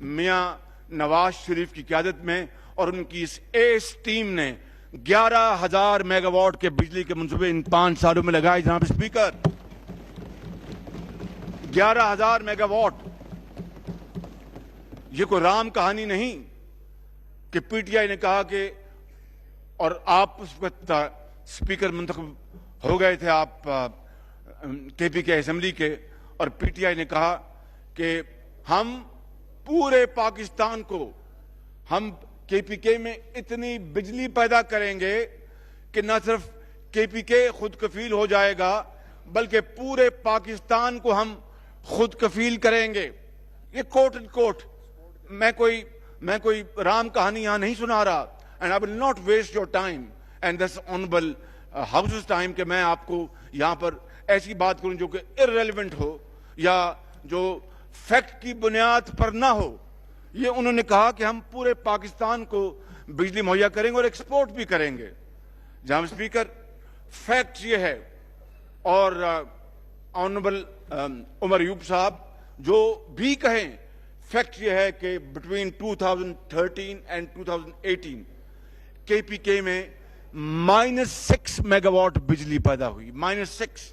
میاں نواز شریف کی قیادت میں اور ان کی اس ایس ٹیم نے 11,000 میگا واٹ کے بجلی کے منصوبے ان 5 سالوں میں لگائے. جناب اسپیکر, 11,000 میگا واٹ. یہ کوئی رام کہانی نہیں کہ پی ٹی آئی نے کہا کہ, اور آپ اس وقت اسپیکر منتخب ہو گئے تھے آپ کے پی کے اسمبلی کے, اور پی ٹی آئی نے کہا کہ ہم پورے پاکستان کو, ہم کے پی کے میں اتنی بجلی پیدا کریں گے کہ نہ صرف کے پی کے خود کفیل ہو جائے گا بلکہ پورے پاکستان کو ہم خود کفیل کریں گے. یہ کوٹ اینڈ کوٹ, میں کوئی رام کہانی یہاں نہیں سنا رہا. And I will not waste your time and this honourable houses time کہ میں آپ کو یہاں پر ایسی بات کروں جو کہ ارریلیونٹ ہو یا جو فیکٹ کی بنیاد پر نہ ہو. یہ انہوں نے کہا کہ ہم پورے پاکستان کو بجلی مہیا کریں گے اور ایکسپورٹ بھی کریں گے. جناب اسپیکر, فیکٹ یہ ہے, اور آنریبل عمر ایوب صاحب جو بھی کہیں, فیکٹ یہ ہے کہ بٹوین 2013 اینڈ 2018 کے پی کے میں -6 میگا واٹ بجلی پیدا ہوئی. -6.